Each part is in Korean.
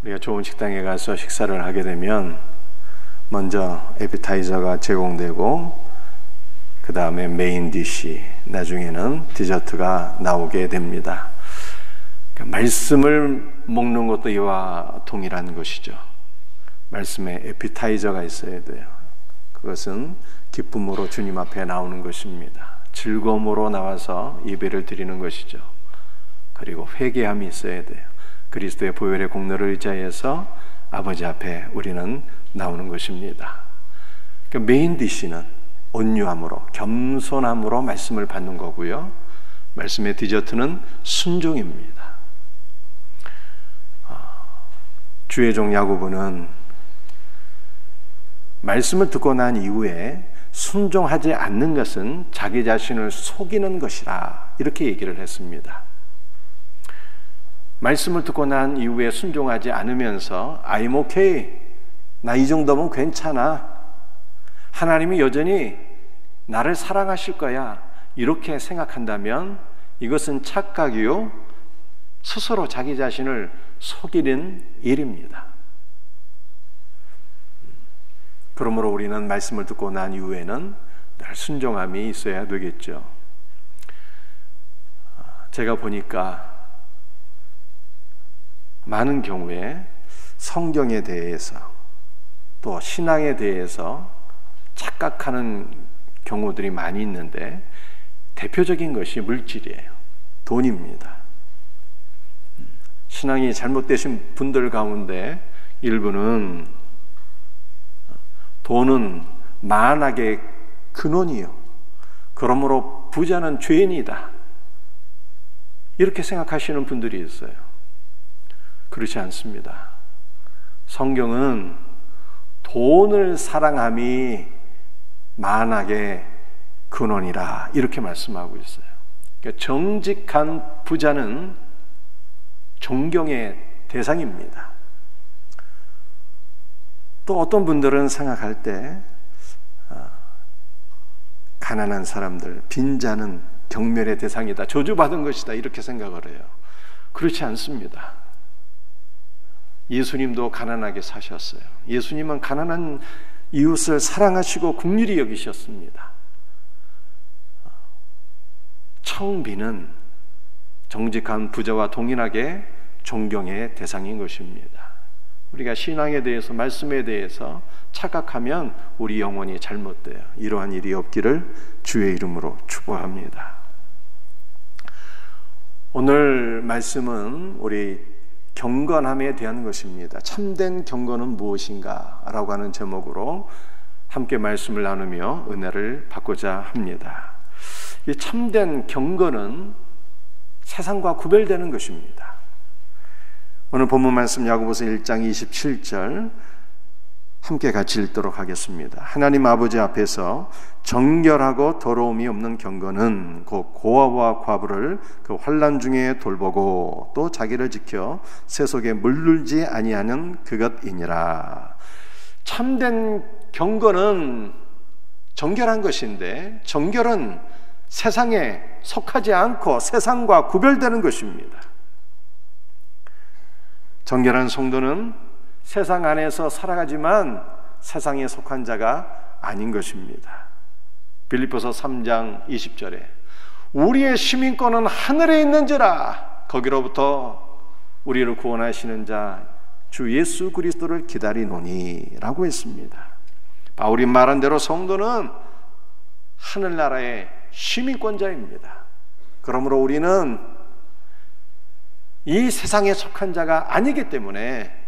우리가 좋은 식당에 가서 식사를 하게 되면 먼저 에피타이저가 제공되고 그 다음에 메인 디시, 나중에는 디저트가 나오게 됩니다. 그러니까 말씀을 먹는 것도 이와 동일한 것이죠. 말씀에 에피타이저가 있어야 돼요. 그것은 기쁨으로 주님 앞에 나오는 것입니다. 즐거움으로 나와서 예배를 드리는 것이죠. 그리고 회개함이 있어야 돼요. 그리스도의 보혈의 공로를 의지해서 아버지 앞에 우리는 나오는 것입니다. 그러니까 메인 디시는 온유함으로, 겸손함으로 말씀을 받는 거고요. 말씀의 디저트는 순종입니다. 주의 종 야고보는 말씀을 듣고 난 이후에 순종하지 않는 것은 자기 자신을 속이는 것이라 이렇게 얘기를 했습니다. 말씀을 듣고 난 이후에 순종하지 않으면서 I'm okay, 나 이 정도면 괜찮아, 하나님이 여전히 나를 사랑하실 거야, 이렇게 생각한다면 이것은 착각이요, 스스로 자기 자신을 속이는 일입니다. 그러므로 우리는 말씀을 듣고 난 이후에는 늘 순종함이 있어야 되겠죠. 제가 보니까 많은 경우에 성경에 대해서 또 신앙에 대해서 착각하는 경우들이 많이 있는데 대표적인 것이 물질이에요. 돈입니다. 신앙이 잘못되신 분들 가운데 일부는 돈은 만악의 근원이요, 그러므로 부자는 죄인이다, 이렇게 생각하시는 분들이 있어요. 그렇지 않습니다. 성경은 돈을 사랑함이 만악의 근원이라 이렇게 말씀하고 있어요. 그러니까 정직한 부자는 존경의 대상입니다. 또 어떤 분들은 생각할 때 가난한 사람들, 빈자는 경멸의 대상이다, 저주받은 것이다, 이렇게 생각을 해요. 그렇지 않습니다. 예수님도 가난하게 사셨어요. 예수님은 가난한 이웃을 사랑하시고 긍휼히 여기셨습니다. 청비는 정직한 부자와 동일하게 존경의 대상인 것입니다. 우리가 신앙에 대해서, 말씀에 대해서 착각하면 우리 영혼이 잘못돼요. 이러한 일이 없기를 주의 이름으로 축복합니다. 오늘 말씀은 우리 경건함에 대한 것입니다. 참된 경건은 무엇인가? 라고 하는 제목으로 함께 말씀을 나누며 은혜를 받고자 합니다. 이 참된 경건은 세상과 구별되는 것입니다. 오늘 본문 말씀 야고보서 1장 27절 함께 같이 읽도록 하겠습니다. 하나님 아버지 앞에서 정결하고 더러움이 없는 경건은 곧 고아와 과부를 그 환난 중에 돌보고 또 자기를 지켜 세속에 물들지 아니하는 그것이니라. 참된 경건은 정결한 것인데, 정결은 세상에 속하지 않고 세상과 구별되는 것입니다. 정결한 성도는 세상 안에서 살아가지만 세상에 속한 자가 아닌 것입니다. 빌립보서 3장 20절에 우리의 시민권은 하늘에 있는지라 거기로부터 우리를 구원하시는 자 주 예수 그리스도를 기다리노니 라고 했습니다. 바울이 말한 대로 성도는 하늘나라의 시민권자입니다. 그러므로 우리는 이 세상에 속한 자가 아니기 때문에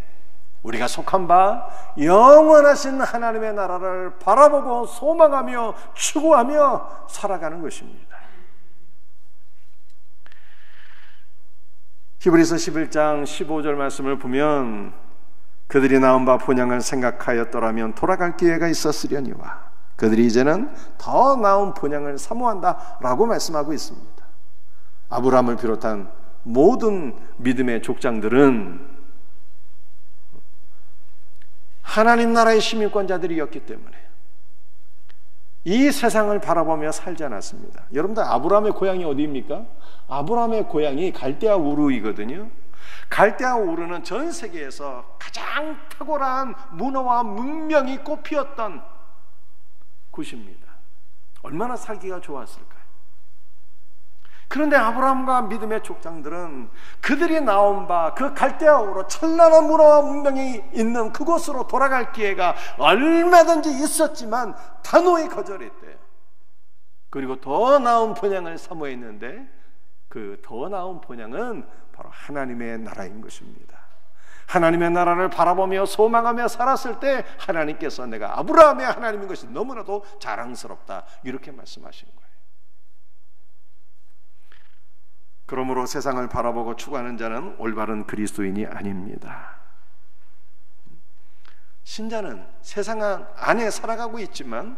우리가 속한 바 영원하신 하나님의 나라를 바라보고 소망하며 추구하며 살아가는 것입니다. 히브리서 11장 15절 말씀을 보면 그들이 낳은 바 본향을 생각하였더라면 돌아갈 기회가 있었으려니와 그들이 이제는 더 나은 본향을 사모한다 라고 말씀하고 있습니다. 아브라함을 비롯한 모든 믿음의 족장들은 하나님 나라의 시민권자들이었기 때문에 이 세상을 바라보며 살지 않았습니다. 여러분들 아브라함의 고향이 어디입니까? 아브라함의 고향이 갈대아 우르이거든요. 갈대아 우르는 전 세계에서 가장 탁월한 문화와 문명이 꽃피었던 곳입니다. 얼마나 살기가 좋았을까요? 그런데 아브라함과 믿음의 족장들은 그들이 나온 바 그 갈대아 우르 찬란한 문화와 문명이 있는 그곳으로 돌아갈 기회가 얼마든지 있었지만 단호히 거절했대요. 그리고 더 나은 본향을 사모했는데 그 더 나은 본향은 바로 하나님의 나라인 것입니다. 하나님의 나라를 바라보며 소망하며 살았을 때 하나님께서 내가 아브라함의 하나님인 것이 너무나도 자랑스럽다 이렇게 말씀하신 거예요. 그러므로 세상을 바라보고 추구하는 자는 올바른 그리스도인이 아닙니다. 신자는 세상 안에 살아가고 있지만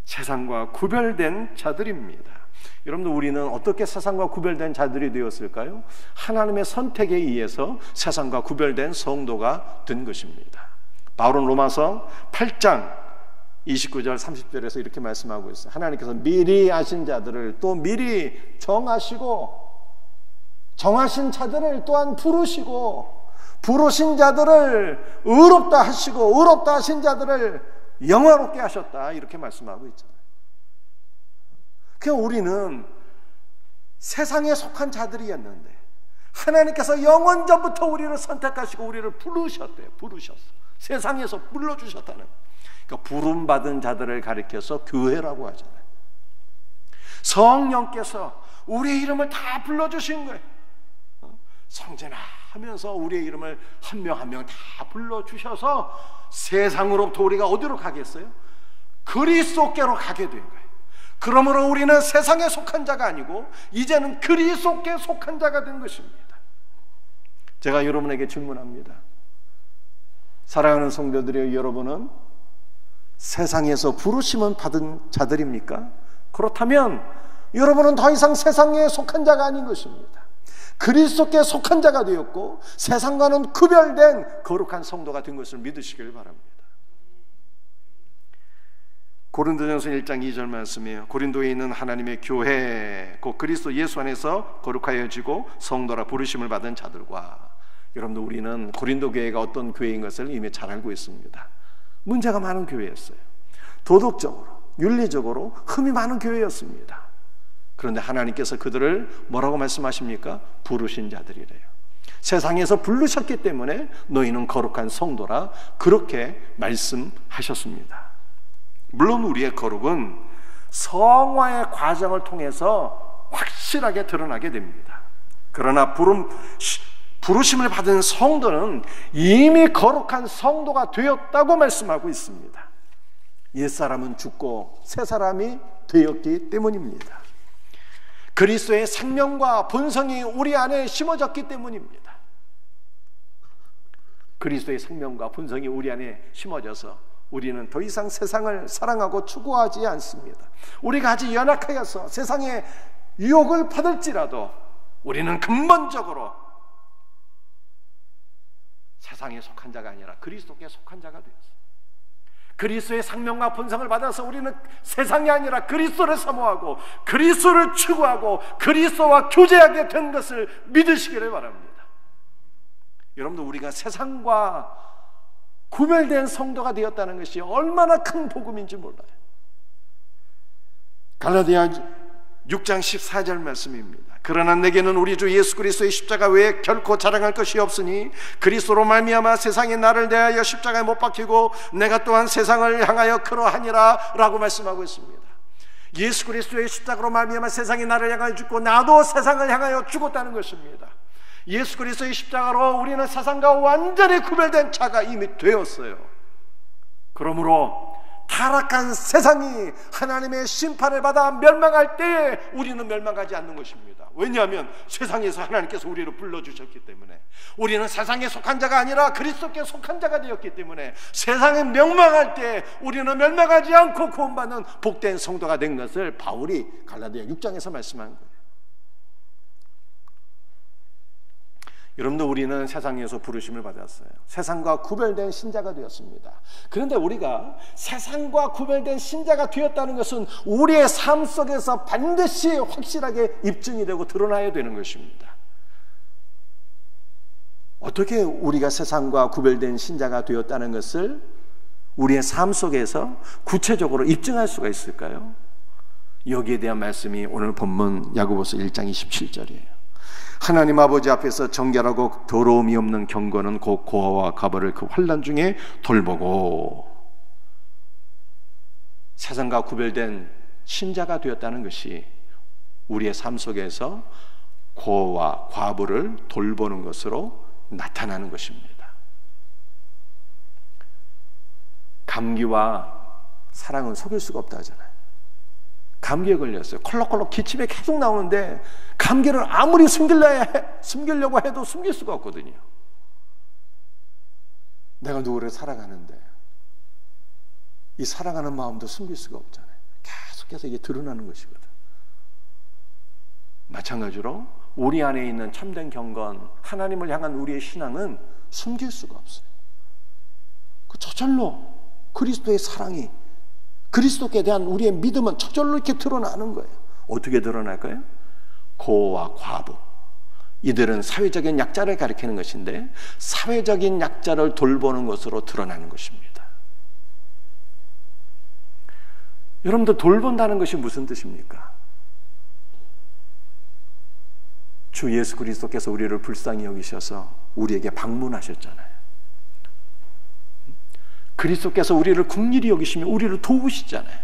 세상과 구별된 자들입니다. 여러분들, 우리는 어떻게 세상과 구별된 자들이 되었을까요? 하나님의 선택에 의해서 세상과 구별된 성도가 된 것입니다. 바울은 로마서 8장 29절 30절에서 이렇게 말씀하고 있어요. 하나님께서 미리 아신 자들을 또 미리 정하시고, 정하신 자들을 또한 부르시고, 부르신 자들을 의롭다 하시고, 의롭다 하신 자들을 영화롭게 하셨다 이렇게 말씀하고 있잖아요. 그냥 우리는 세상에 속한 자들이었는데 하나님께서 영원전부터 우리를 선택하시고 우리를 부르셨대요. 부르셨어. 세상에서 불러주셨다는. 그러니까 부름받은 자들을 가리켜서 교회라고 하잖아요. 성령께서 우리의 이름을 다 불러주신 거예요. 성전아 하면서 우리의 이름을 한 명 한 명 다 불러주셔서 세상으로부터 우리가 어디로 가겠어요? 그리스도께로 가게 된 거예요. 그러므로 우리는 세상에 속한 자가 아니고 이제는 그리스도께 속한 자가 된 것입니다. 제가 여러분에게 질문합니다. 사랑하는 성도들이여, 여러분은 세상에서 부르심은 받은 자들입니까? 그렇다면 여러분은 더 이상 세상에 속한 자가 아닌 것입니다. 그리스도께 속한 자가 되었고 세상과는 구별된 거룩한 성도가 된 것을 믿으시길 바랍니다. 고린도전서 1장 2절 말씀이에요. 고린도에 있는 하나님의 교회 곧 그리스도 예수 안에서 거룩하여지고 성도라 부르심을 받은 자들과, 여러분들, 우리는 고린도 교회가 어떤 교회인 것을 이미 잘 알고 있습니다. 문제가 많은 교회였어요. 도덕적으로, 윤리적으로 흠이 많은 교회였습니다. 그런데 하나님께서 그들을 뭐라고 말씀하십니까? 부르신 자들이래요. 세상에서 부르셨기 때문에 너희는 거룩한 성도라 그렇게 말씀하셨습니다. 물론 우리의 거룩은 성화의 과정을 통해서 확실하게 드러나게 됩니다. 그러나 부르심을 받은 성도는 이미 거룩한 성도가 되었다고 말씀하고 있습니다. 옛사람은 죽고 새사람이 되었기 때문입니다. 그리스도의 생명과 본성이 우리 안에 심어졌기 때문입니다. 그리스도의 생명과 본성이 우리 안에 심어져서 우리는 더 이상 세상을 사랑하고 추구하지 않습니다. 우리가 아직 연약하여서 세상의 유혹을 받을지라도 우리는 근본적으로 세상에 속한 자가 아니라 그리스도께 속한 자가 되었습니다. 그리스도의 생명과 본성을 받아서 우리는 세상이 아니라 그리스도를 사모하고 그리스도를 추구하고 그리스도와 교제하게 된 것을 믿으시기를 바랍니다. 여러분들, 우리가 세상과 구별된 성도가 되었다는 것이 얼마나 큰 복음인지 몰라요. 갈라디아 6장 14절 말씀입니다. 그러나 내게는 우리 주 예수 그리스도의 십자가 외에 결코 자랑할 것이 없으니 그리스도로 말미암아 세상이 나를 대하여 십자가에 못 박히고 내가 또한 세상을 향하여 그러하니라 라고 말씀하고 있습니다. 예수 그리스도의 십자가로 말미암아 세상이 나를 향하여 죽고 나도 세상을 향하여 죽었다는 것입니다. 예수 그리스도의 십자가로 우리는 세상과 완전히 구별된 자가 이미 되었어요. 그러므로 타락한 세상이 하나님의 심판을 받아 멸망할 때에 우리는 멸망하지 않는 것입니다. 왜냐하면 세상에서 하나님께서 우리를 불러주셨기 때문에, 우리는 세상에 속한 자가 아니라 그리스도께 속한 자가 되었기 때문에 세상에 멸망할 때 우리는 멸망하지 않고 구원받는 복된 성도가 된 것을 바울이 갈라디아 6장에서 말씀한 거예요. 여러분들, 우리는 세상에서 부르심을 받았어요. 세상과 구별된 신자가 되었습니다. 그런데 우리가 세상과 구별된 신자가 되었다는 것은 우리의 삶 속에서 반드시 확실하게 입증이 되고 드러나야 되는 것입니다. 어떻게 우리가 세상과 구별된 신자가 되었다는 것을 우리의 삶 속에서 구체적으로 입증할 수가 있을까요? 여기에 대한 말씀이 오늘 본문 야고보서 1장 27절이에요. 하나님 아버지 앞에서 정결하고 더러움이 없는 경건은 곧 고아와 가버를 그 환난 중에 돌보고, 세상과 구별된 신자가 되었다는 것이 우리의 삶 속에서 고아와 과부를 돌보는 것으로 나타나는 것입니다. 감기와 사랑은 속일 수가 없다 하잖아요. 감기에 걸렸어요. 콜록콜록 기침이 계속 나오는데 감기를 아무리 숨기려고 해도 숨길 수가 없거든요. 내가 누구를 사랑하는데 이 사랑하는 마음도 숨길 수가 없잖아요. 계속해서 이게 드러나는 것이거든. 마찬가지로 우리 안에 있는 참된 경건, 하나님을 향한 우리의 신앙은 숨길 수가 없어요. 저절로 그리스도의 사랑이, 그리스도께 대한 우리의 믿음은 저절로 이렇게 드러나는 거예요. 어떻게 드러날까요? 고아와 과부, 이들은 사회적인 약자를 가리키는 것인데 사회적인 약자를 돌보는 것으로 드러나는 것입니다. 여러분들, 돌본다는 것이 무슨 뜻입니까? 주 예수 그리스도께서 우리를 불쌍히 여기셔서 우리에게 방문하셨잖아요. 그리스도께서 우리를 긍휼히 여기시며 우리를 도우시잖아요.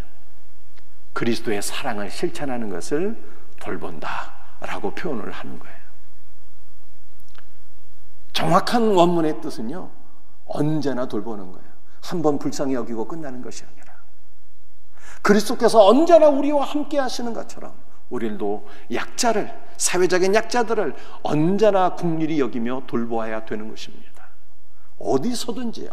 그리스도의 사랑을 실천하는 것을 돌본다라고 표현을 하는 거예요. 정확한 원문의 뜻은요, 언제나 돌보는 거예요. 한 번 불쌍히 여기고 끝나는 것이 아니라 그리스도께서 언제나 우리와 함께 하시는 것처럼 우리도 약자를, 사회적인 약자들을 언제나 긍휼히 여기며 돌보아야 되는 것입니다. 어디서든지.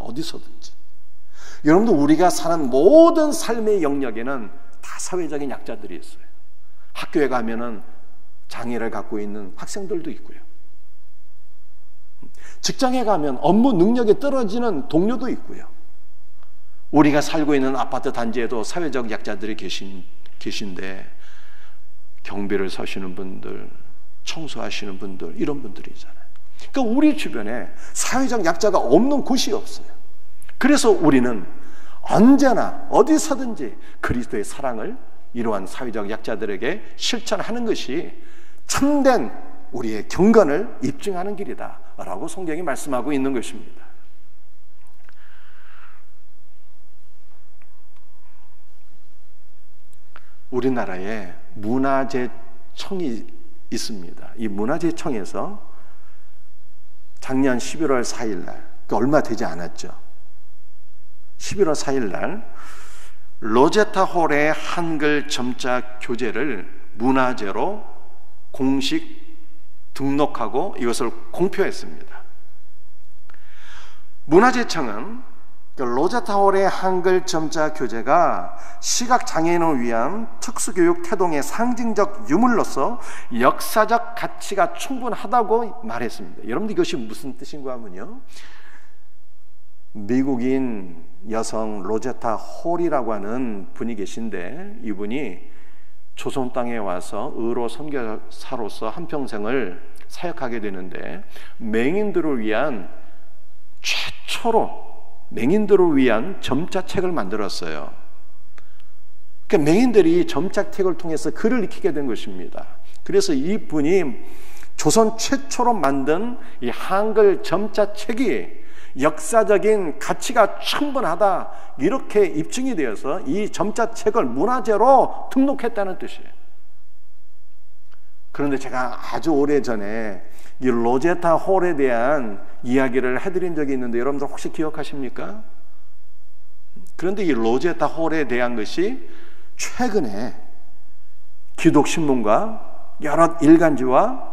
여러분들, 우리가 사는 모든 삶의 영역에는 다 사회적인 약자들이 있어요. 학교에 가면은 장애를 갖고 있는 학생들도 있고요. 직장에 가면 업무 능력이 떨어지는 동료도 있고요. 우리가 살고 있는 아파트 단지에도 사회적 약자들이 계신데 경비를 서시는 분들, 청소하시는 분들, 이런 분들이잖아요. 그러니까 우리 주변에 사회적 약자가 없는 곳이 없어요. 그래서 우리는 언제나 어디서든지 그리스도의 사랑을 이러한 사회적 약자들에게 실천하는 것이 참된 우리의 경건을 입증하는 길이다 라고 성경이 말씀하고 있는 것입니다. 우리나라에 문화재청이 있습니다. 이 문화재청에서 작년 11월 4일 날, 얼마 되지 않았죠. 11월 4일 날 로제타 홀의 한글 점자 교재를 문화재로 공식 등록하고 이것을 공표했습니다. 문화재청은 로제타 홀의 한글 점자 교재가 시각장애인을 위한 특수교육 태동의 상징적 유물로서 역사적 가치가 충분하다고 말했습니다. 여러분들, 이것이 무슨 뜻인가 하면요, 미국인 여성 로제타 홀이라고 하는 분이 계신데, 이분이 조선 땅에 와서 의로 선교사로서 한평생을 사역하게 되는데 맹인들을 위한 최초로 맹인들을 위한 점자책을 만들었어요. 그러니까 맹인들이 점자책을 통해서 글을 익히게 된 것입니다. 그래서 이분이 조선 최초로 만든 이 한글 점자책이 역사적인 가치가 충분하다, 이렇게 입증이 되어서 이 점자책을 문화재로 등록했다는 뜻이에요. 그런데 제가 아주 오래전에 이 로제타 홀에 대한 이야기를 해드린 적이 있는데 여러분들 혹시 기억하십니까? 그런데 이 로제타 홀에 대한 것이 최근에 기독신문과 여러 일간지와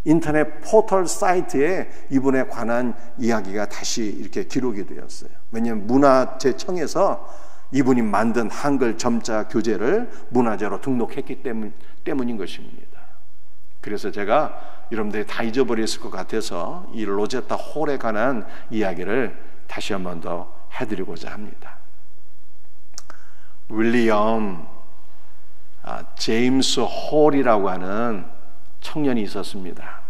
인터넷 포털 사이트에 이분에 관한 이야기가 다시 이렇게 기록이 되었어요. 왜냐하면 문화재청에서 이분이 만든 한글 점자 교재를 문화재로 등록했기 때문인 것입니다. 그래서 제가 여러분들이 다 잊어버렸을 것 같아서 이 로제타 홀에 관한 이야기를 다시 한 번 더 해드리고자 합니다. 윌리엄 제임스 홀이라고 하는 청년이 있었습니다.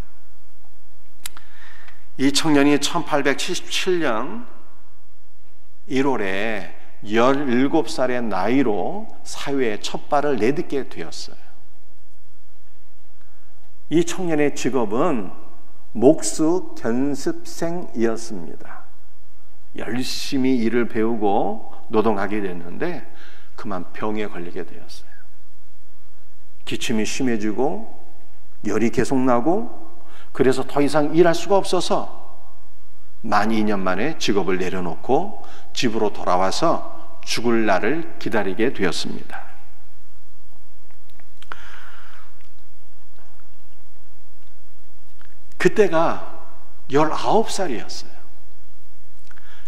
이 청년이 1877년 1월에 17살의 나이로 사회에 첫 발을 내딛게 되었어요. 이 청년의 직업은 목수 견습생이었습니다. 열심히 일을 배우고 노동하게 됐는데 그만 병에 걸리게 되었어요. 기침이 심해지고 열이 계속 나고, 그래서 더 이상 일할 수가 없어서 만 2년 만에 직업을 내려놓고 집으로 돌아와서 죽을 날을 기다리게 되었습니다. 그때가 19살이었어요.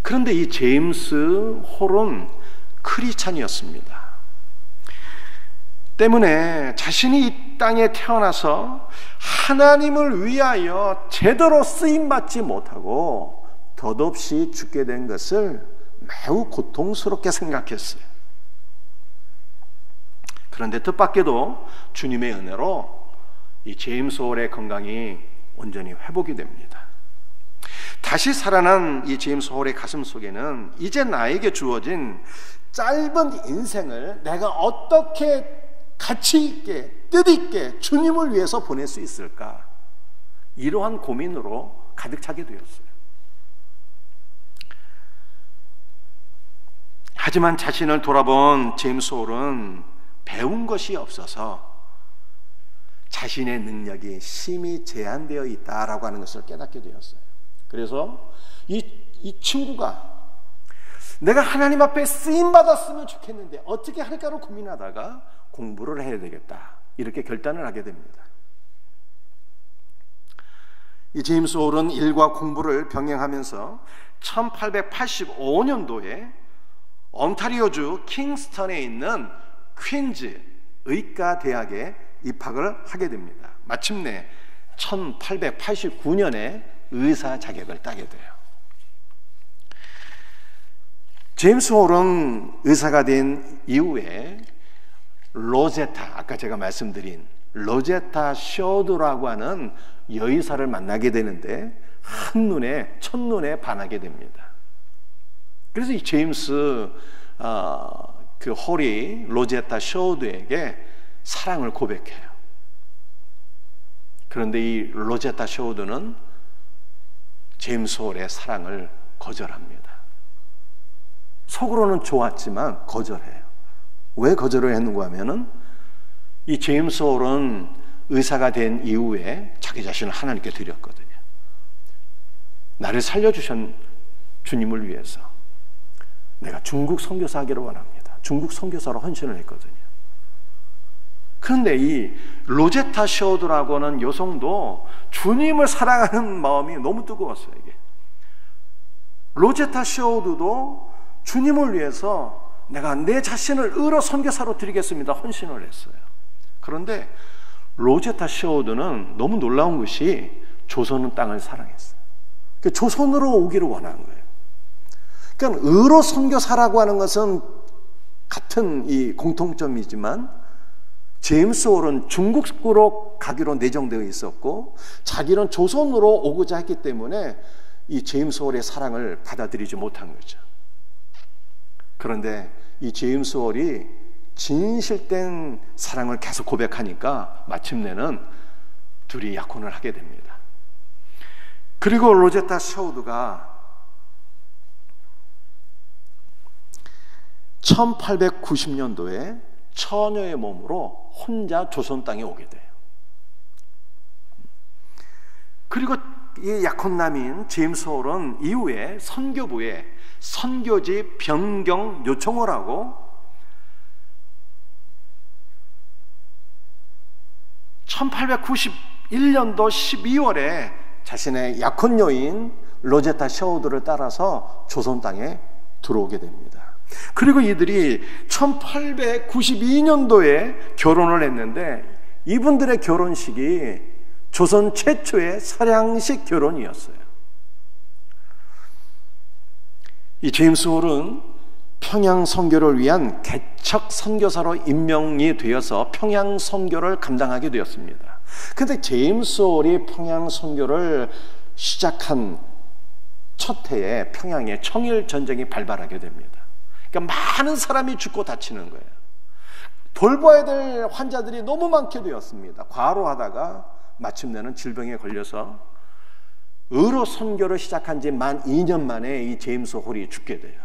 그런데 이 제임스 홀은 크리스찬이었습니다. 때문에 자신이 이 땅에 태어나서 하나님을 위하여 제대로 쓰임받지 못하고 덧없이 죽게 된 것을 매우 고통스럽게 생각했어요. 그런데 뜻밖에도 주님의 은혜로 이 제임스 홀의 건강이 온전히 회복이 됩니다. 다시 살아난 이 제임스 홀의 가슴 속에는 이제 나에게 주어진 짧은 인생을 내가 어떻게 가치 있게, 뜻 있게 주님을 위해서 보낼 수 있을까, 이러한 고민으로 가득 차게 되었어요. 하지만 자신을 돌아본 제임스 홀은 배운 것이 없어서 자신의 능력이 심히 제한되어 있다라고 하는 것을 깨닫게 되었어요. 그래서 이 친구가 내가 하나님 앞에 쓰임받았으면 좋겠는데 어떻게 할까를 고민하다가 공부를 해야 되겠다, 이렇게 결단을 하게 됩니다. 이 제임스 홀은 일과 공부를 병행하면서 1885년도에 온타리오주 킹스턴에 있는 퀸즈 의과대학에 입학을 하게 됩니다. 마침내 1889년에 의사 자격을 따게 돼요. 제임스 홀은 의사가 된 이후에 로제타, 아까 제가 말씀드린 로제타 쇼드라고 하는 여의사를 만나게 되는데 첫눈에 반하게 됩니다. 그래서 이 제임스 홀이 로제타 쇼드에게 사랑을 고백해요. 그런데 이 로제타 쇼드는 제임스 홀의 사랑을 거절합니다. 속으로는 좋았지만 거절해요. 왜 거절을 했는가 하면은 이 제임스 홀은 의사가 된 이후에 자기 자신을 하나님께 드렸거든요. 나를 살려주신 주님을 위해서 내가 중국 선교사 하기를 원합니다. 중국 선교사로 헌신을 했거든요. 그런데 이 로제타 쇼드라고 하는 여성도 주님을 사랑하는 마음이 너무 뜨거웠어요. 이게 로제타 쇼드도 주님을 위해서 내가 내 자신을 의로 선교사로 드리겠습니다, 헌신을 했어요. 그런데 로제타 쇼드는 너무 놀라운 것이 조선 땅을 사랑했어요. 조선으로 오기를 원한 거예요. 그러니까 의로 선교사라고 하는 것은 같은 이 공통점이지만 제임스 홀은 중국으로 가기로 내정되어 있었고 자기는 조선으로 오고자 했기 때문에 이 제임스 홀의 사랑을 받아들이지 못한 거죠. 그런데 이 제임스 홀이 진실된 사랑을 계속 고백하니까 마침내는 둘이 약혼을 하게 됩니다. 그리고 로제타 쇼드가 1890년도에 처녀의 몸으로 혼자 조선 땅에 오게 돼요. 그리고 이 약혼남인 제임스 홀은 이후에 선교부에 선교지 변경 요청을 하고 1891년도 12월에 자신의 약혼 여인 로제타 쇼드를 따라서 조선 땅에 들어오게 됩니다. 그리고 이들이 1892년도에 결혼을 했는데 이분들의 결혼식이 조선 최초의 사량식 결혼이었어요. 이 제임스 홀은 평양 선교를 위한 개척 선교사로 임명이 되어서 평양 선교를 감당하게 되었습니다. 그런데 제임스 홀이 평양 선교를 시작한 첫 해에 평양에 청일 전쟁이 발발하게 됩니다. 그러니까 많은 사람이 죽고 다치는 거예요. 돌봐야 될 환자들이 너무 많게 되었습니다. 과로하다가 마침내는 질병에 걸려서 의로 선교를 시작한 지 만 2년 만에 이 제임스 홀이 죽게 돼요.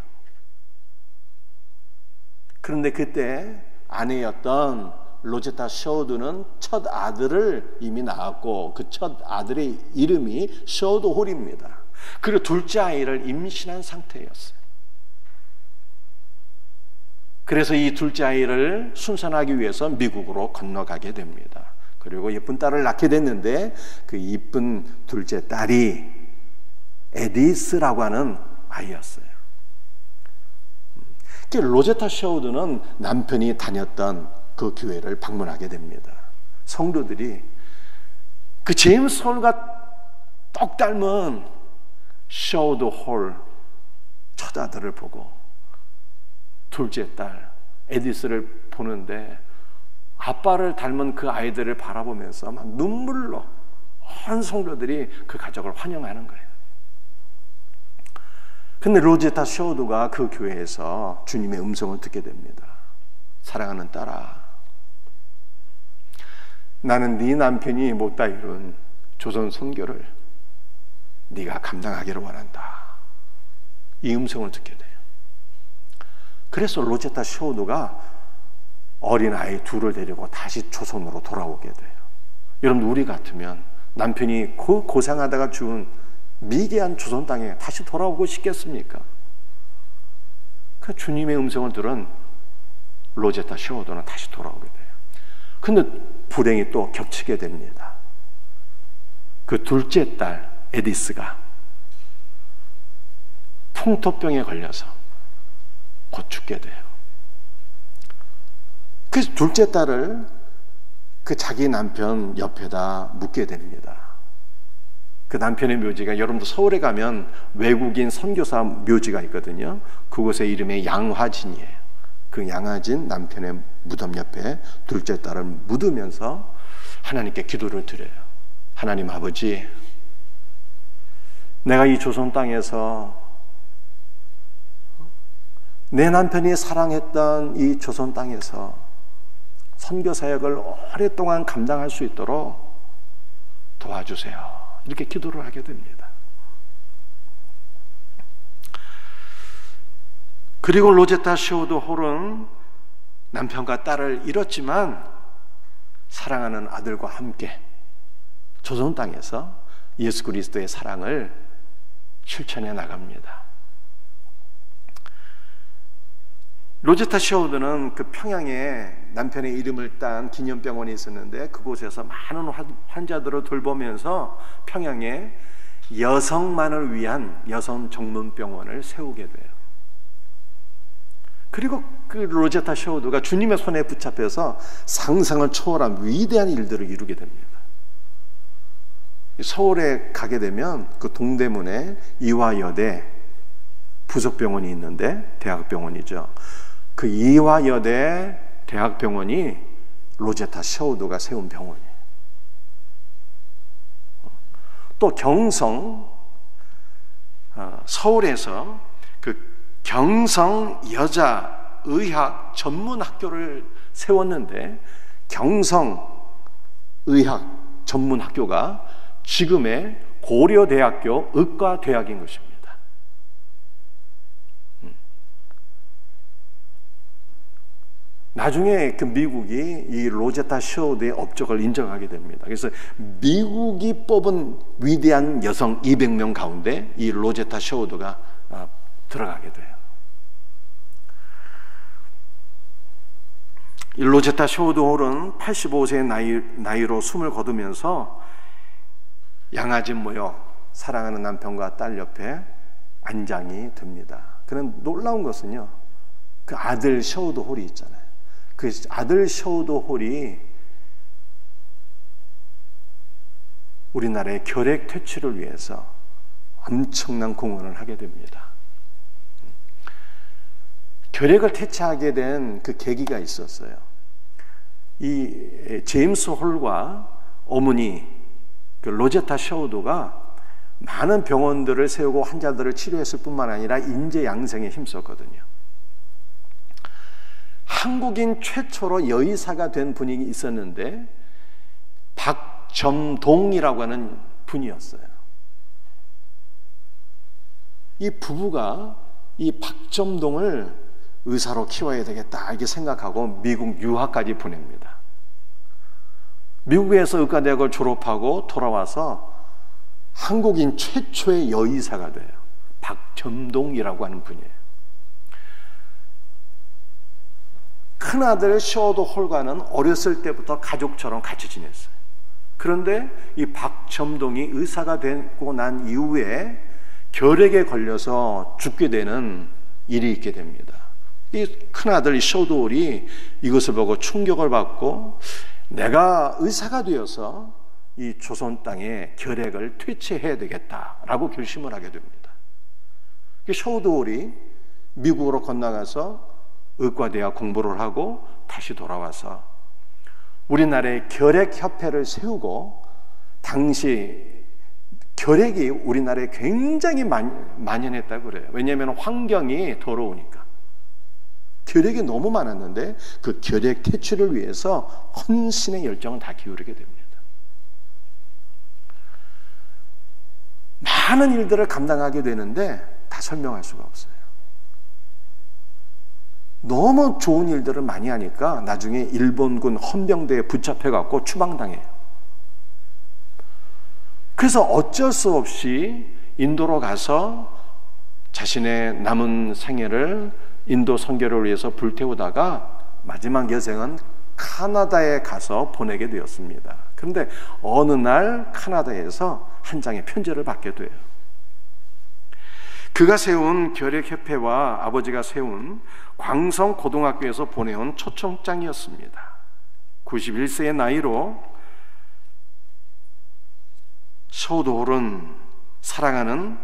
그런데 그때 아내였던 로제타 셔우드는 첫 아들을 이미 낳았고 그 첫 아들의 이름이 셔우드 홀입니다. 그리고 둘째 아이를 임신한 상태였어요. 그래서 이 둘째 아이를 순산하기 위해서 미국으로 건너가게 됩니다. 그리고 예쁜 딸을 낳게 됐는데 그 이쁜 둘째 딸이 에디스라고 하는 아이였어요. 로제타 셔우드는 남편이 다녔던 그 교회를 방문하게 됩니다. 성도들이 그 제임스 홀과 똑 닮은 셔우드 홀 첫 아들을 보고 둘째 딸 에디스를 보는데 아빠를 닮은 그 아이들을 바라보면서 막 눈물로 온 성도들이 그 가족을 환영하는 거예요. 근데 로제타 셔우드가 그 교회에서 주님의 음성을 듣게 됩니다. 사랑하는 딸아, 나는 네 남편이 못다 이룬 조선 선교를 네가 감당하기를 원한다. 이 음성을 듣게 돼요. 그래서 로제타 셔우드가 어린아이 둘을 데리고 다시 조선으로 돌아오게 돼요. 여러분, 우리 같으면 남편이 고생하다가 죽은 미개한 조선 땅에 다시 돌아오고 싶겠습니까? 그 주님의 음성을 들은 로제타 셔우드는 다시 돌아오게 돼요. 근데 불행이 또 겹치게 됩니다. 그 둘째 딸 에디스가 풍토병에 걸려서 곧 죽게 돼요. 그래서 둘째 딸을 그 자기 남편 옆에다 묻게 됩니다. 그 남편의 묘지가, 여러분도 서울에 가면 외국인 선교사 묘지가 있거든요. 그곳의 이름이 양화진이에요. 그 양화진 남편의 무덤 옆에 둘째 딸을 묻으면서 하나님께 기도를 드려요. 하나님 아버지, 내가 이 조선 땅에서 내 남편이 사랑했던 이 조선 땅에서 선교 사역을 오랫동안 감당할 수 있도록 도와주세요. 이렇게 기도를 하게 됩니다. 그리고 로제타 셔우드 홀은 남편과 딸을 잃었지만 사랑하는 아들과 함께 조선 땅에서 예수 그리스도의 사랑을 실천해 나갑니다. 로제타 셔우드는 그 평양에 남편의 이름을 딴 기념병원이 있었는데 그곳에서 많은 환자들을 돌보면서 평양에 여성만을 위한 여성 전문병원을 세우게 돼요. 그리고 그 로제타 셔우드가 주님의 손에 붙잡혀서 상상을 초월한 위대한 일들을 이루게 됩니다. 서울에 가게 되면 그 동대문에 이화여대 부속병원이 있는데, 대학병원이죠. 그 이화여대 대학병원이 로제타 셔우드가 세운 병원이에요. 또 경성, 서울에서 그 경성 여자의학 전문학교를 세웠는데, 경성 의학 전문학교가 지금의 고려대학교 의과대학인 것입니다. 나중에 그 미국이 이 로제타 셔우드의 업적을 인정하게 됩니다. 그래서 미국이 뽑은 위대한 여성 200명 가운데 이 로제타 셔우드가 들어가게 돼요. 이 로제타 셔우드 홀은 85세의 나이로 숨을 거두면서 양아진 모역, 사랑하는 남편과 딸 옆에 안장이 됩니다. 그런 놀라운 것은요, 그 아들 셔우드 홀이 있잖아요. 그 아들 셔우드 홀이 우리나라의 결핵 퇴치를 위해서 엄청난 공헌을 하게 됩니다. 결핵을 퇴치하게 된 그 계기가 있었어요. 이 제임스 홀과 어머니 그 로제타 셔우드가 많은 병원들을 세우고 환자들을 치료했을 뿐만 아니라 인재 양성에 힘썼거든요. 한국인 최초로 여의사가 된 분이 있었는데 박점동이라고 하는 분이었어요. 이 부부가 이 박점동을 의사로 키워야 되겠다 이렇게 생각하고 미국 유학까지 보냅니다. 미국에서 의과대학을 졸업하고 돌아와서 한국인 최초의 여의사가 돼요. 박점동이라고 하는 분이에요. 큰아들 시어도 홀과는 어렸을 때부터 가족처럼 같이 지냈어요. 그런데 이 박점동이 의사가 되고 난 이후에 결핵에 걸려서 죽게 되는 일이 있게 됩니다. 이 큰아들 이 시어도홀이 이것을 보고 충격을 받고 내가 의사가 되어서 이 조선 땅에 결핵을 퇴치해야 되겠다라고 결심을 하게 됩니다. 시어도홀이 미국으로 건너가서 의과대학 공부를 하고 다시 돌아와서 우리나라에 결핵협회를 세우고, 당시 결핵이 우리나라에 굉장히 만연했다고 그래요. 왜냐하면 환경이 더러우니까. 결핵이 너무 많았는데 그 결핵 퇴치를 위해서 헌신의 열정을 다 기울이게 됩니다. 많은 일들을 감당하게 되는데 다 설명할 수가 없어요. 너무 좋은 일들을 많이 하니까 나중에 일본군 헌병대에 붙잡혀갖고 추방당해요. 그래서 어쩔 수 없이 인도로 가서 자신의 남은 생애를 인도 선교를 위해서 불태우다가 마지막 여생은 카나다에 가서 보내게 되었습니다. 그런데 어느 날 카나다에서 한 장의 편지를 받게 돼요. 그가 세운 결핵협회와 아버지가 세운 광성고등학교에서 보내온 초청장이었습니다. 91세의 나이로 시어도홀은 사랑하는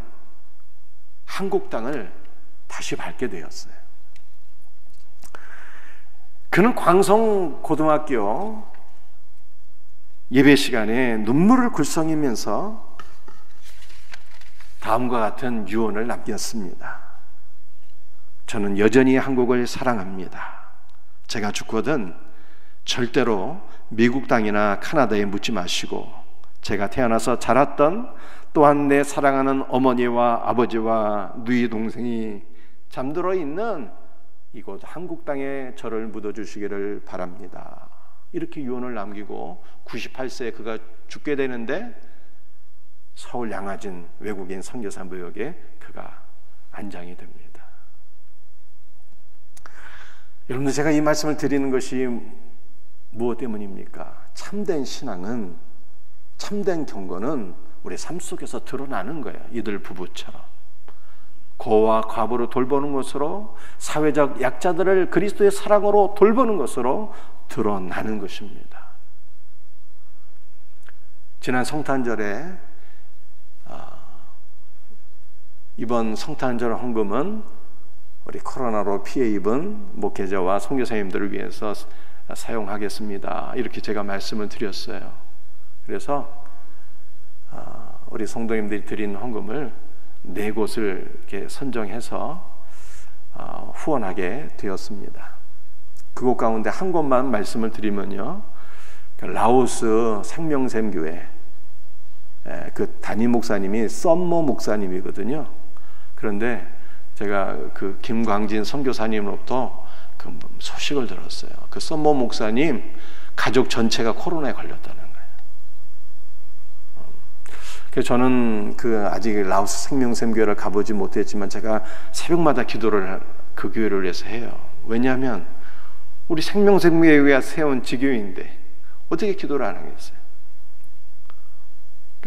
한국 땅을 다시 밟게 되었어요. 그는 광성고등학교 예배 시간에 눈물을 글썽이면서 다음과 같은 유언을 남겼습니다. 저는 여전히 한국을 사랑합니다. 제가 죽거든 절대로 미국 땅이나 카나다에 묻지 마시고, 제가 태어나서 자랐던 또한 내 사랑하는 어머니와 아버지와 누이 동생이 잠들어 있는 이곳 한국 땅에 저를 묻어주시기를 바랍니다. 이렇게 유언을 남기고 98세에 그가 죽게 되는데 서울 양화진 외국인 선교사 무역에 그가 안장이 됩니다. 여러분들, 제가 이 말씀을 드리는 것이 무엇 때문입니까? 참된 신앙은, 참된 경건은 우리 삶 속에서 드러나는 거예요. 이들 부부처럼 고와 과부를 돌보는 것으로, 사회적 약자들을 그리스도의 사랑으로 돌보는 것으로 드러나는 것입니다. 지난 성탄절에 이번 성탄절 헌금은 우리 코로나로 피해 입은 목회자와 선교사님들을 위해서 사용하겠습니다. 이렇게 제가 말씀을 드렸어요. 그래서 우리 성도님들이 드린 헌금을 4곳을 이렇게 선정해서 후원하게 되었습니다. 그곳 가운데 한 곳만 말씀을 드리면요, 라오스 생명샘교회 그 담임 목사님이 썸모 목사님이거든요. 그런데 제가 그 김광진 선교사님으로부터 그 소식을 들었어요. 그 썸모 목사님 가족 전체가 코로나에 걸렸다는 거예요. 그래서 저는 아직 라오스 생명샘교회를 가보지 못했지만 제가 새벽마다 기도를 그 교회를 위해서 해요. 왜냐하면 우리 생명샘교회가 세운 지교인데 어떻게 기도를 안 하겠어요?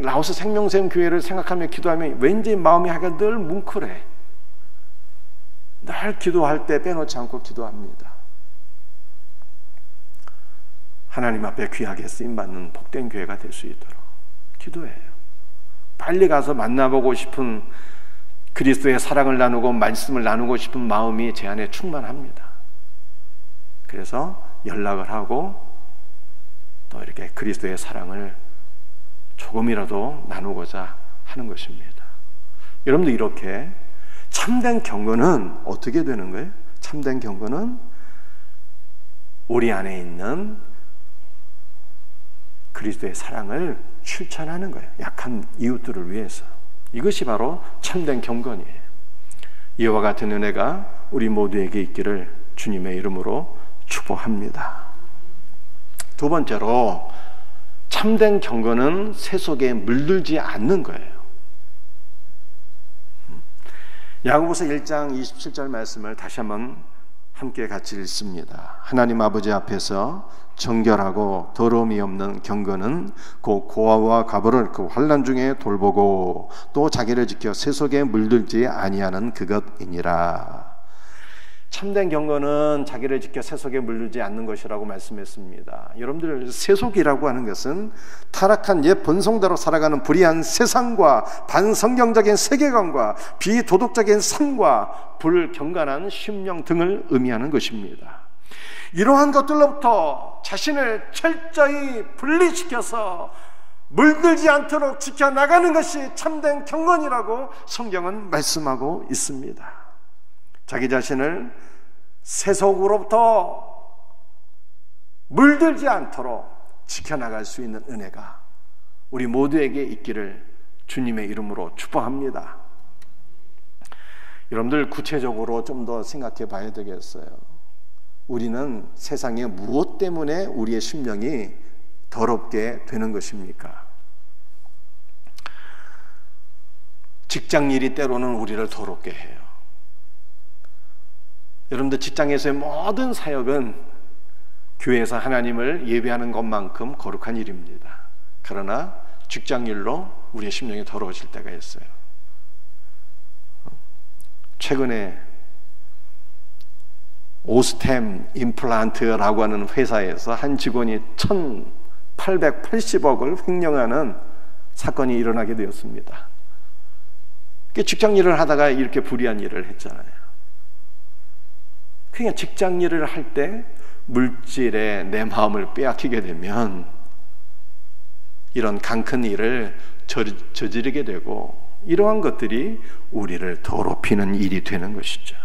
라오스 생명샘교회를 생각하며 기도하면 왠지 마음이 하여간 늘 뭉클해. 늘 기도할 때 빼놓지 않고 기도합니다. 하나님 앞에 귀하게 쓰임받는 복된 교회가 될 수 있도록 기도해요. 빨리 가서 만나보고 싶은, 그리스도의 사랑을 나누고 말씀을 나누고 싶은 마음이 제 안에 충만합니다. 그래서 연락을 하고 또 이렇게 그리스도의 사랑을 조금이라도 나누고자 하는 것입니다. 여러분도 이렇게 참된 경건은 어떻게 되는 거예요? 참된 경건은 우리 안에 있는 그리스도의 사랑을 실천하는 거예요. 약한 이웃들을 위해서. 이것이 바로 참된 경건이에요. 이와 같은 은혜가 우리 모두에게 있기를 주님의 이름으로 축복합니다. 두 번째로, 참된 경건은 세속에 물들지 않는 거예요. 야고보서 1장 27절 말씀을 다시 한번 함께 같이 읽습니다. 하나님 아버지 앞에서 정결하고 더러움이 없는 경건은 곧 고아와 가부를 그 환난 중에 돌보고 또 자기를 지켜 세속에 물들지 아니하는 그것이니라. 참된 경건은 자기를 지켜 세속에 물들지 않는 것이라고 말씀했습니다. 여러분들, 세속이라고 하는 것은 타락한 옛 본성대로 살아가는 불의한 세상과 반성경적인 세계관과 비도덕적인 삶과 불경건한 심령 등을 의미하는 것입니다. 이러한 것들로부터 자신을 철저히 분리시켜서 물들지 않도록 지켜나가는 것이 참된 경건이라고 성경은 말씀하고 있습니다. 자기 자신을 세속으로부터 물들지 않도록 지켜나갈 수 있는 은혜가 우리 모두에게 있기를 주님의 이름으로 축복합니다. 여러분들, 구체적으로 좀 더 생각해 봐야 되겠어요. 우리는 세상에 무엇 때문에 우리의 심령이 더럽게 되는 것입니까? 직장일이 때로는 우리를 더럽게 해요. 여러분들, 직장에서의 모든 사역은 교회에서 하나님을 예배하는 것만큼 거룩한 일입니다. 그러나 직장일로 우리의 심령이 더러워질 때가 있어요. 최근에 오스템 임플란트라고 하는 회사에서 한 직원이 1,880억을 횡령하는 사건이 일어나게 되었습니다. 직장 일을 하다가 이렇게 불의한 일을 했잖아요. 그냥 직장 일을 할 때 물질에 내 마음을 빼앗기게 되면 이런 강큰 일을 저지르게 되고, 이러한 것들이 우리를 더럽히는 일이 되는 것이죠.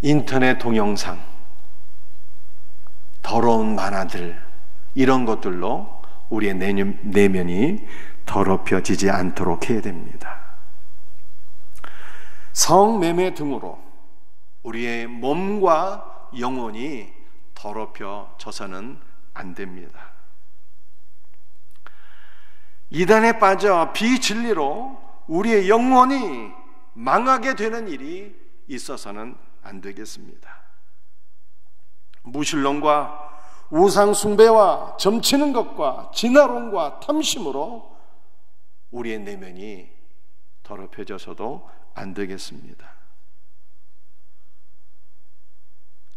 인터넷 동영상, 더러운 만화들, 이런 것들로 우리의 내면이 더럽혀지지 않도록 해야 됩니다. 성매매 등으로 우리의 몸과 영혼이 더럽혀져서는 안 됩니다. 이단에 빠져 비진리로 우리의 영혼이 망하게 되는 일이 있어서는 안 되겠습니다. 무신론과 우상숭배와 점치는 것과 진화론과 탐심으로 우리의 내면이 더럽혀져서도 안 되겠습니다.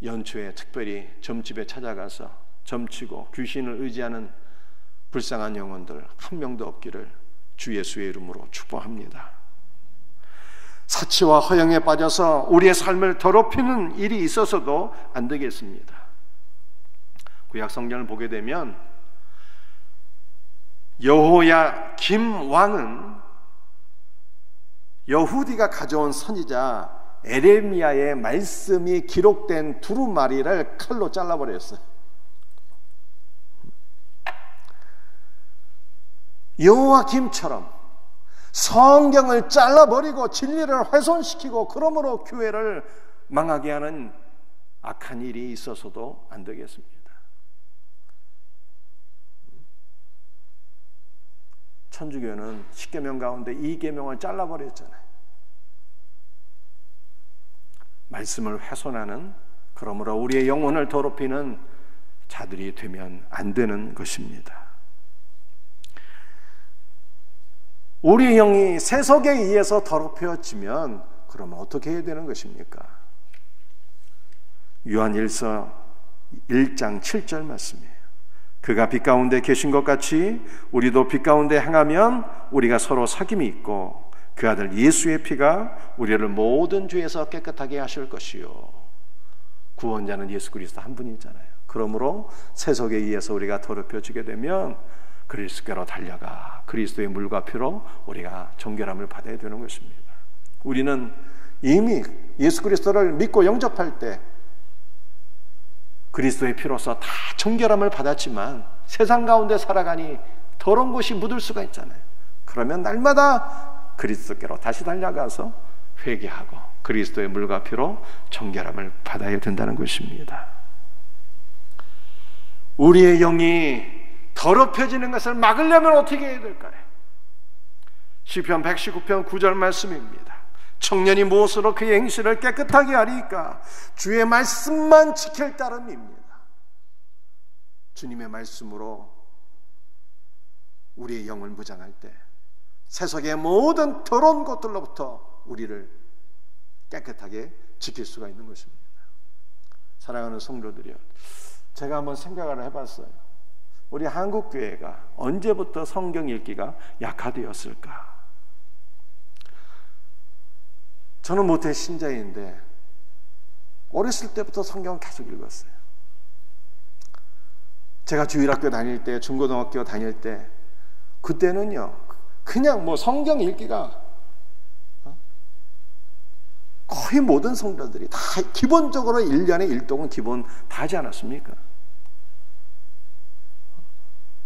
연초에 특별히 점집에 찾아가서 점치고 귀신을 의지하는 불쌍한 영혼들 한 명도 없기를 주 예수의 이름으로 축복합니다. 사치와 허영에 빠져서 우리의 삶을 더럽히는 일이 있어서도 안 되겠습니다. 구약 성경을 보게 되면 여호야김 왕은 여후디가 가져온 선지자 에레미야의 말씀이 기록된 두루마리를 칼로 잘라버렸어요. 여호야김처럼 성경을 잘라버리고 진리를 훼손시키고 그러므로 교회를 망하게 하는 악한 일이 있어서도 안 되겠습니다. 천주교는 10계명 가운데 2계명을 잘라버렸잖아요. 말씀을 훼손하는, 그러므로 우리의 영혼을 더럽히는 자들이 되면 안 되는 것입니다. 우리의 영이 세속에 의해서 더럽혀지면 그러면 어떻게 해야 되는 것입니까? 요한일서 1장 7절 말씀이에요. 그가 빛 가운데 계신 것 같이 우리도 빛 가운데 행하면 우리가 서로 사귐이 있고 그 아들 예수의 피가 우리를 모든 죄에서 깨끗하게 하실 것이요. 구원자는 예수 그리스도 한 분이잖아요. 그러므로 세속에 의해서 우리가 더럽혀지게 되면 그리스도께로 달려가 그리스도의 물과 피로 우리가 정결함을 받아야 되는 것입니다. 우리는 이미 예수 그리스도를 믿고 영접할 때 그리스도의 피로서 다 정결함을 받았지만 세상 가운데 살아가니 더러운 것이 묻을 수가 있잖아요. 그러면 날마다 그리스도께로 다시 달려가서 회개하고 그리스도의 물과 피로 정결함을 받아야 된다는 것입니다. 우리의 영이 더럽혀지는 것을 막으려면 어떻게 해야 될까요? 시편 119편 9절 말씀입니다. 청년이 무엇으로 그의 행실을 깨끗하게 하리까? 주의 말씀만 지킬 따름입니다. 주님의 말씀으로 우리의 영을 무장할 때 세속의 모든 더러운 것들로부터 우리를 깨끗하게 지킬 수가 있는 것입니다. 사랑하는 성도들이요, 제가 한번 생각을 해봤어요. 우리 한국교회가 언제부터 성경 읽기가 약화되었을까? 저는 모태 신자인데 어렸을 때부터 성경을 계속 읽었어요. 제가 주일학교 다닐 때, 중고등학교 다닐 때 그때는요 그냥 뭐 성경 읽기가 거의 모든 성도들이 다 기본적으로 1년에 1독은 기본 다 하지 않았습니까?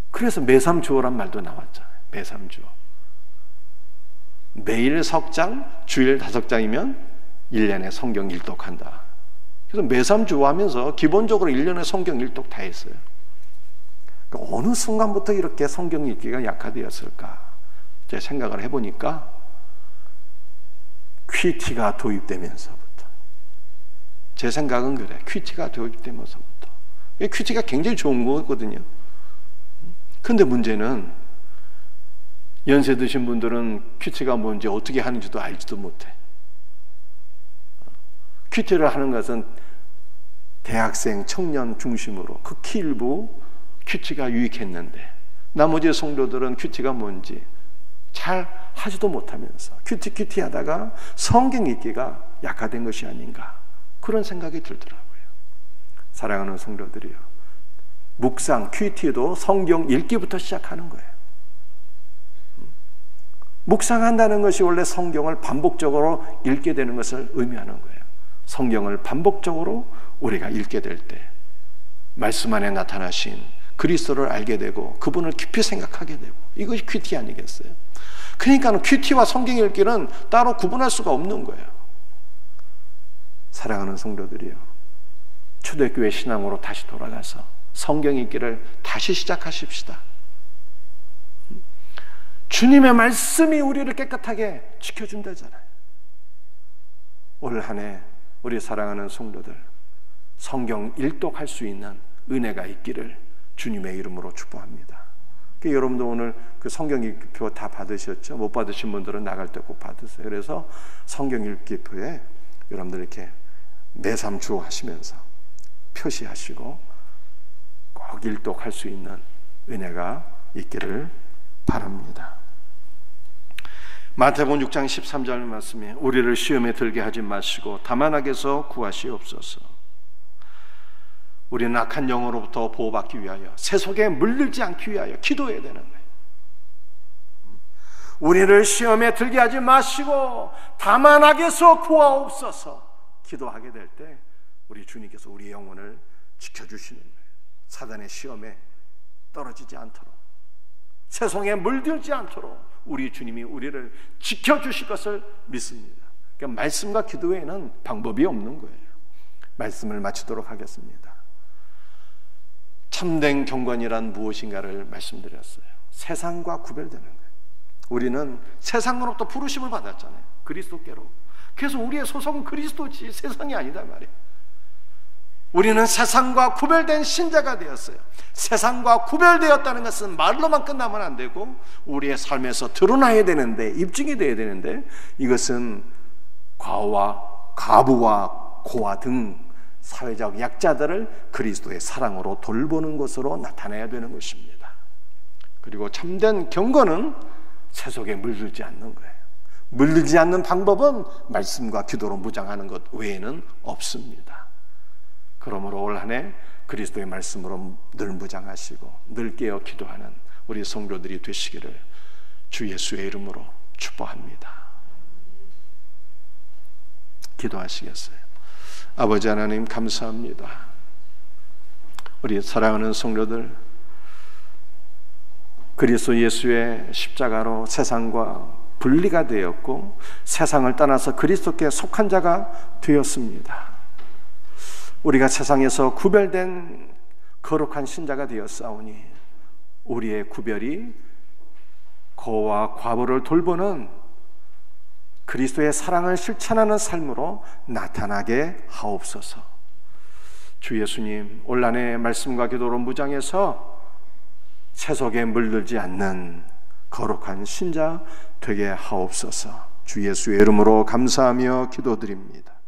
그래서 매삼주오란 말도 나왔잖아요. 매삼주오. 매일 석장, 주일 5장이면 1년에 성경 1독한다. 그래서 매삼주오 하면서 기본적으로 1년에 성경 1독 다 했어요. 그러니까 어느 순간부터 이렇게 성경 읽기가 약화되었을까? 제 생각을 해보니까 퀴티가 도입되면서부터, 제 생각은 그래. 퀴티가 도입되면서부터. 퀴티가 굉장히 좋은 거거든요. 근데 문제는 연세 드신 분들은 퀴티가 뭔지 어떻게 하는지도 알지도 못해. 퀴티를 하는 것은 대학생, 청년 중심으로 극히 일부 퀴티가 유익했는데 나머지 성도들은 퀴티가 뭔지 잘 하지도 못하면서 퀴티 하다가 성경 읽기가 약화된 것이 아닌가, 그런 생각이 들더라고요. 사랑하는 성도들이요, 묵상, 퀴티도 성경 읽기부터 시작하는 거예요. 묵상한다는 것이 원래 성경을 반복적으로 읽게 되는 것을 의미하는 거예요. 성경을 반복적으로 우리가 읽게 될 때 말씀 안에 나타나신 그리스도를 알게 되고 그분을 깊이 생각하게 되고, 이것이 퀴티 아니겠어요? 그러니까 퀴티와 성경 읽기는 따로 구분할 수가 없는 거예요. 사랑하는 성도들이요, 초대교회 신앙으로 다시 돌아가서 성경 읽기를 다시 시작하십시다. 주님의 말씀이 우리를 깨끗하게 지켜준다잖아요. 올 한 해 우리 사랑하는 성도들 성경 일독할 수 있는 은혜가 있기를 주님의 이름으로 축복합니다. 여러분도 오늘 그 성경 읽기표 다 받으셨죠? 못 받으신 분들은 나갈 때 꼭 받으세요. 그래서 성경 읽기표에 여러분들 이렇게 매삼주 하시면서 표시하시고 꼭 일독할 수 있는 은혜가 있기를 바랍니다. 마태복음 6장 13절 말씀에 우리를 시험에 들게 하지 마시고 다만 악에서 구하시옵소서. 우리는 악한 영으로부터 보호받기 위하여, 세속에 물들지 않기 위하여 기도해야 되는 거예요. 우리를 시험에 들게 하지 마시고 다만 악에서 구하옵소서. 기도하게 될 때 우리 주님께서 우리 영혼을 지켜주시는 거예요. 사단의 시험에 떨어지지 않도록, 세상에 물들지 않도록 우리 주님이 우리를 지켜주실 것을 믿습니다. 그러니까 말씀과 기도 외에는 방법이 없는 거예요. 말씀을 마치도록 하겠습니다. 참된 경건이란 무엇인가를 말씀드렸어요. 세상과 구별되는 거예요. 우리는 세상으로부터 부르심을 받았잖아요. 그리스도께로. 그래서 우리의 소속은 그리스도지 세상이 아니다 말이에요. 우리는 세상과 구별된 신자가 되었어요. 세상과 구별되었다는 것은 말로만 끝나면 안 되고 우리의 삶에서 드러나야 되는데, 입증이 돼야 되는데, 이것은 과와 과부와 고아 등 사회적 약자들을 그리스도의 사랑으로 돌보는 것으로 나타내야 되는 것입니다. 그리고 참된 경건은 세속에 물들지 않는 거예요. 물들지 않는 방법은 말씀과 기도로 무장하는 것 외에는 없습니다. 그러므로 올 한 해 그리스도의 말씀으로 늘 무장하시고 늘 깨어 기도하는 우리 성도들이 되시기를 주 예수의 이름으로 축복합니다. 기도하시겠어요? 아버지 하나님 감사합니다. 우리 사랑하는 성도들, 그리스도 예수의 십자가로 세상과 분리가 되었고 세상을 떠나서 그리스도께 속한 자가 되었습니다. 우리가 세상에서 구별된 거룩한 신자가 되었사오니 우리의 구별이 거와 과부를 돌보는 그리스도의 사랑을 실천하는 삶으로 나타나게 하옵소서. 주 예수님, 올한해 말씀과 기도로 무장해서 세속에 물들지 않는 거룩한 신자 되게 하옵소서. 주 예수의 이름으로 감사하며 기도드립니다.